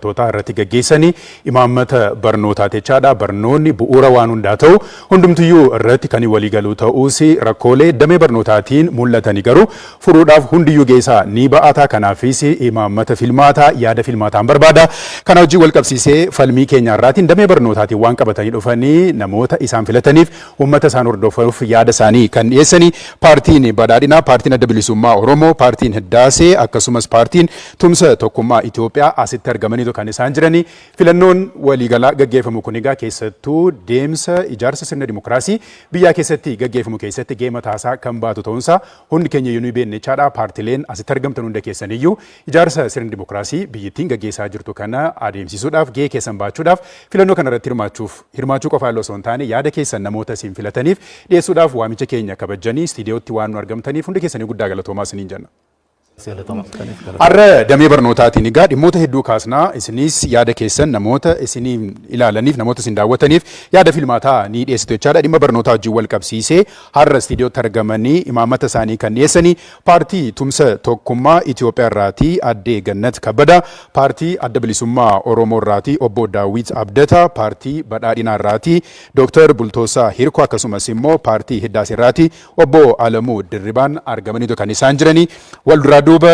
Toota irratti gaggeessanii imaammata barnootaa jechaadha. Barnoonni bu'uura waan hundaa ta'u hundumtiyyuu irratti kan walii galuu ta'uus rakkoolee damee barnootaatiin mul'atanii garuu furuudhaaf hundiyyuu geessaa ni ba'ata. Kanaafis imaammata filmaataa yaada filmaataan barbaada. Kana wajjin wal qabsiisee falmii keenya irraatiin damee barnootaatiin waan qabatanii dhufanii namoota isaan filataniif uummata isaan hordofuuf yaada isaanii kan dhiyeessanii paartiin badhaadhinaa, paartiin adda bilisummaa Oromoo, paartiin Hiddaasee akkasumas paartiin tumsa tokkummaa Itoophiyaa asitti argamanii kan isaan jiranii filannoon waliigalaa gaggeeffamu kun egaa keessattuu deemsa ijaarsa sirna dimokiraasii biyyaa keessatti gaggeeffamu keessatti gahee taasaa kan baatu ta'uunsaa hundi keenya iyyuu beekna jechaadha. Paartileen asitti argamtan hunda keessaniyyuu ijaarsa sirna dimokiraasii biyyattiin gaggeessaa jirtu kana adeemsisuudhaaf gahee keessan baachuudhaaf filannoo kana irratti hirmaachuu qofaa osoo hin taane yaada keessan namoota isin filataniif dhiyeessuudhaaf waamicha keenya kabajanii istiidiyootti waan nu argamtaniif hundi keessanii guddaa galatoomaa isiniin jenna. Har'a damee barnootaatiin egaa dhimmoota hedduu kaasnaa isinis yaada keessan namoota isiniin ilaalaniif namoota isin daawwataniif yaada filmaataa ni dhiyeessitu jechaadha. Dhimma barnootaa wajjin wal qabsiisee har'a istiidiyootti argamanii imaammata isaanii kan dhiyeessanii paartii tumsa tokkummaa Itoophiyaa irraatii Aadde Gannat Kabbadaa, paartii adda bilisummaa Oromoo irraatii obbo Daawit Abdataa, paartii badhaadhinaa irraatii Dr. Bultoosaa Hirkoo akkasumas immoo paartii Hiddaasee irraatii obbo Alamuu Dirribaan argamanii kan isaan jiranii wal duraa duuba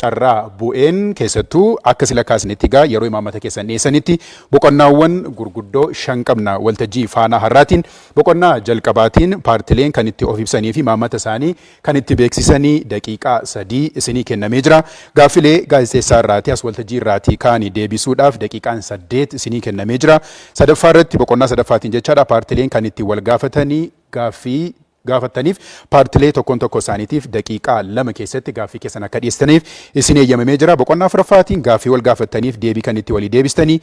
carraa bu'een keessattuu akka sila kaasnetti egaa yeroo imaammata keessan dhiyeessanitti boqonnaawwan gurguddoo 5 qabna waltajjii faanaa har'aatiin boqonnaa jalqabaatiin paartileen kan itti of ibsanii fi imaammata isaanii kan itti beeksisanii daqiiqaa 3 isinii kennamee jira. Gaaffilee gaazexeessaa irraatii as waltajjii irraatii kaanii deebisuudhaaf daqiiqaan 8 isinii kennamee jira. Sadaffaa irratti boqonnaa sadaffaatiin jechaadha paartileen kan itti wal gaafatanii gaaffii gaafataniif paartilee tokkoon tokko isaaniitiif daqiiqaa 2 keessatti gaaffii keessan akka dhiyeessaniif isin eeyyamamee jira. Boqonnaa afuraffaatiin gaaffii wal gaafataniif deebii kan itti walii deebistanii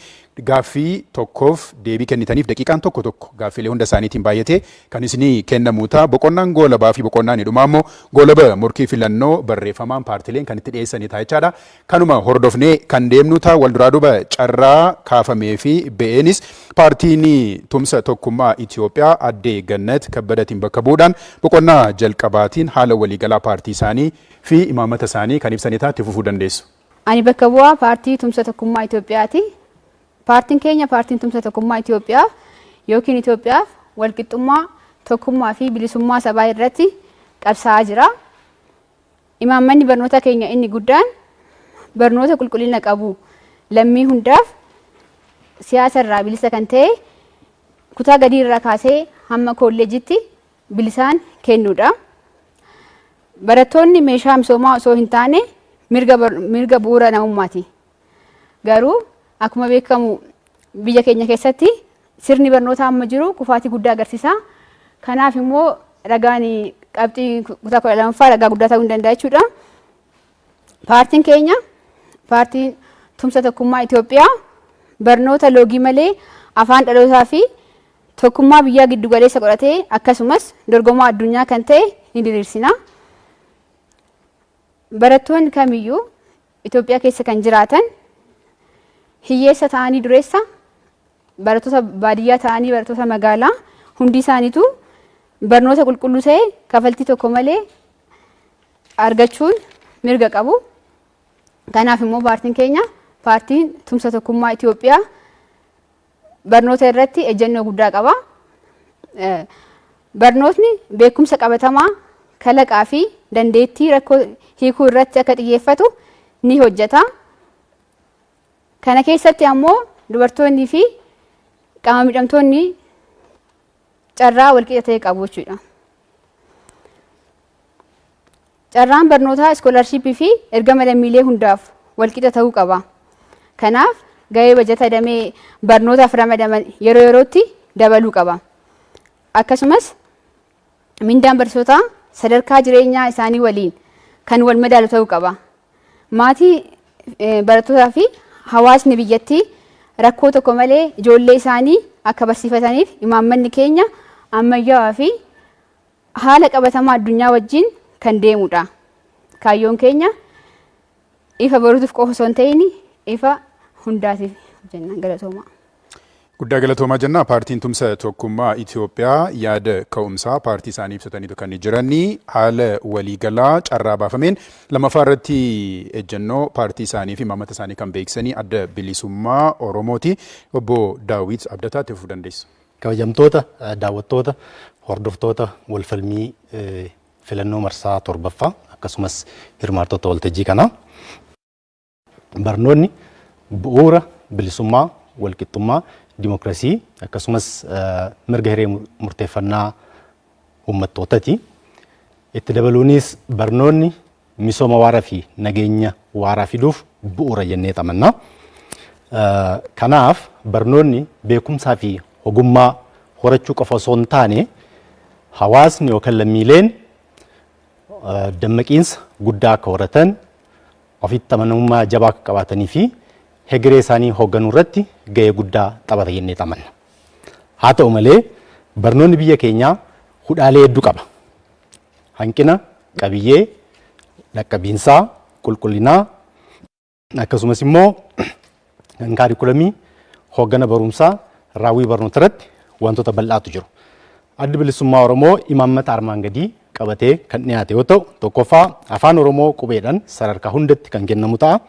gaaffii tokkoof deebii kennitaniif daqiiqaan tokko gaaffilee hunda isaaniitiin baay'atee kan isinii kennamu ta'a. Boqonnaan goolabaa fi boqonnaan hidhumaa immoo goolaba morkii filannoo barreeffamaan paartileen kan itti dhiyeessanii ta'a jechaadha. Kanuma hordofnee kan deemnu ta'a. Wal duraa duuba carraa kaafamee fi ba'eenis paartiin tumsa tokkummaa Itoophiyaa Aadde Gannat Kabbadaatiin bakka bu'uudhaan boqonnaa jalqabaatiin haala waliigalaa paartii isaanii fi imaammata isaanii kan ibsanii itti fufuu dandeessu. Ani bakka bu'aa paartii tumsa tokkummaa Itoophiyaati. Paartiin keenya paartiin tumsa tokkummaa Itoophiyaa yookiin Itoophiyaaf walqixxummaa tokkummaa fi bilisummaa sabaa irratti qabsaa'aa jira. Imaammanni barnoota keenya inni guddaan barnoota qulqullina qabu lammii hundaaf siyaasa irraa bilisa kan ta'e kutaa gadii irraa kaasee hamma kolleejitti bilisaan kennuudha. Barattoonni meeshaa misoomaa osoo hin taane mirga bu'uura namummaati. Garuu akkuma beekamu biyya keenya keessatti sirni barnootaa amma jiru kufaatii guddaa agarsiisa. Kanaaf immoo ragaan qabxii kutaa 12ffaa ragaa guddaa ta'uu hin danda'a jechuudha. Paartiin keenya paartiin tumsa tokkummaa Itoophiyaa barnoota loogii malee afaan dhalootaa fi tokkummaa biyyaa giddu galeessa godhatee akkasumas dorgomaa addunyaa kan ta'e ni diriirsina. Barattoonni kamiyyuu Itoophiyaa keessa kan jiraatan hiyyeessa ta'anii dureessa barattoota baadiyyaa ta'anii barattoota magaalaa hundi isaaniitu barnoota qulqulluu ta'e kafaltii tokko malee argachuun mirga qabu. Kanaaf immoo paartiin keenya paartiin tumsa tokkummaa Itoophiyaa barnoota irratti ejjennoo guddaa qaba. Barnootni beekumsa qabatamaa kalaqaa fi dandeettii rakkoo hiikuu irratti akka xiyyeeffatu ni hojjeta. Kana keessatti ammoo dubartoonni fi qaama miidhamtoonni carraa walqixa ta'e qabu jechuudha. Carraan barnootaa iskoolarshiipii fi ergama lammiilee hundaaf walqixa ta'uu qaba. Kanaaf gahee bajata damee barnootaaf ramadaman yeroo yerootti dabaluu qaba. Akkasumas mindaan barsiisotaa sadarkaa jireenyaa isaanii waliin kan wal madaalu ta'uu qaba. Maatii barattootaa fi hawaasni biyyattii rakkoo tokko malee ijoollee isaanii akka barsiifataniif imaammanni keenya ammayyaawaa fi haala qabatamaa addunyaa wajjin kan deemudha. Kaayyoon keenya ifa baruutiif qofa osoo hin ta'in ifa hundaatiif jenna. Galatooma. Guddaa galatoomaa jenna paartiin tumsa tokkummaa Itoophiyaa yaada ka'umsaa paartii isaanii ibsatanii kan jiranii haala waliigalaa carraa baafameen lammaffaa irratti ejjennoo paartii isaanii fi imaammata isaanii kan beeksisanii adda bilisummaa Oromooti. Obbo Daawit Abdataa itti fufuu dandeessu. Kabajamtoota daawwattoota hordoftoota walfalmii filannoo marsaa torbaffaa akkasumas hirmaattota waltajjii kanaa barnoonni bu'uura bilisummaa walqixxummaa Dimokiraasii akkasumas mirga hiree murteeffannaa uummattootaati. Itti dabaluunis barnoonni misooma waaraa fi nageenya waaraa fiduuf bu'uura jennee amanna. Kanaaf barnoonni beekumsaa fi ogummaa horachuu qofa osoo hin taane hawaasni yookaan lammiileen dammaqiinsa guddaa akka horatan ofitti amanamummaa jabaa akka qabaatanii fi hegeree isaanii hoogganuu irratti gahee guddaa taphata jennee amanna. Haa ta'u malee barnoonni biyya keenyaa hudhaalee hedduu qaba. Hanqina qabiyyee, dhaqqabiinsaa, qulqullinaa akkasumas immoo kan kaarikulamii hooggana barumsaa raawwii barnoota irratti wantoota bal'aatu jiru. Addi bilisummaa Oromoo imaammata armaan gadii qabatee kan dhiyaate yoo ta'u, tokkoffaa afaan Oromoo qubeedhaan sadarkaa hundatti kan kennamu ta'a.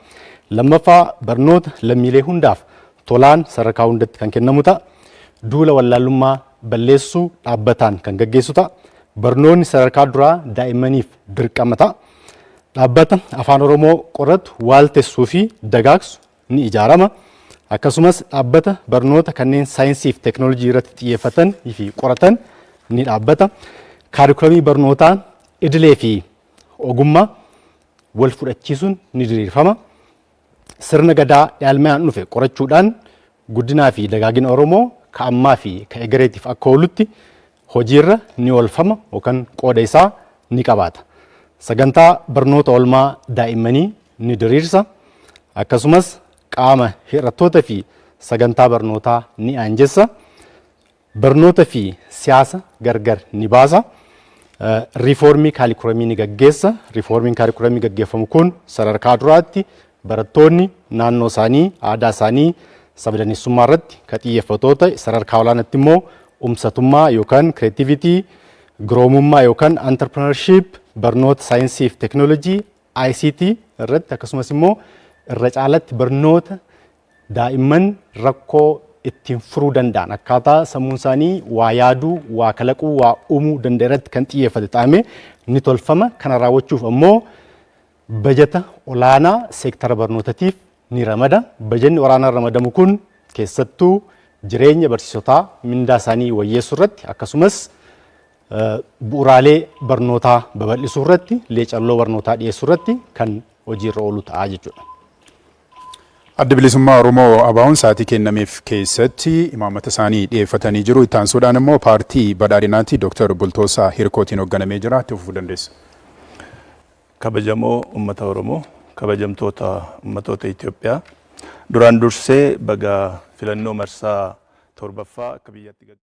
Lammaffaa barnoota lammiilee hundaaf tolaan sadarkaa hundatti kan kennamu ta'a. Duula wallaalummaa balleessuu dhaabbataan kan gaggeessu ta'a. Barnoonni sadarkaa duraa daa'immaniif dirqama ta'a. Dhaabbata afaan Oromoo qoratu waaltessuu fi dagaagsu ni ijaarama. Akkasumas dhaabbata barnoota kanneen saayinsii fi teekinooloojii irratti xiyyeeffatan fi qoratan ni dhaabbata. Kaarikulamii barnootaa idilee fi ogummaa wal fudhachiisuun ni diriirfama. Sirna gadaa dhaalmayaan dhufe qorachuudhaan guddinaa fi dagaagina Oromoo ka ammaa fi ka egereetiif akka oolutti hojiirra ni oolfama yookaan qooda isaa ni qabaata. Sagantaa barnoota oolmaa daa'immanii ni diriirsa. Akkasumas qaama hir'attoota fi sagantaa barnootaa ni aanjessa. Barnoota fi siyaasa gargar ni baasa. Riifoormii kaarikulamii ni gaggeessa. Riifoormiin kaarikulamii gaggeeffamu kun sadarkaa duraatti barattoonni naannoo isaanii aadaa isaanii sabdaneessummaa irratti ka xiyyeeffatu ta'e sadarkaa olaanaatti immoo umsatummaa yookaan kireetivitii giroomummaa yookaan antarpreneurship barnoota saayinsii fi teekinooloojii ICT irratti akkasumas immoo irra caalatti barnoota daa'imman rakkoo ittiin furuu danda'an akkaataa sammuun isaanii waa yaaduu waa kalaquu waa uumuu danda'an irratti kan xiyyeeffate ta'ame ni tolfama. Kana raawwachuuf ammoo bajata olaanaa seektara barnootatiif ni ramada. Bajanni olaanaan ramadamu kun keessattuu jireenya barsiisotaa mindaa isaanii wayyeessuu irratti akkasumas bu'uuraalee barnootaa babal'isuu irratti leecalloo barnootaa dhiyeessuu irratti kan hojiirra oolu ta'a jechuudha. Adda bilisummaa Oromoo ABO'n sa'aatii kennameef keessatti imaammata isaanii dhiyeeffatanii jiru. Itti aansuudhaan immoo paartii badhaadhinaatti Dr. Bultoosaa Hirkootiin hoogganamee jira. Itti fufuu dandeessu. Kabajamoo uummata Oromoo, kabajamtoota uummattoota Itoophiyaa duraan dursee baga filannoo marsaa torbaffaa akka biyyatti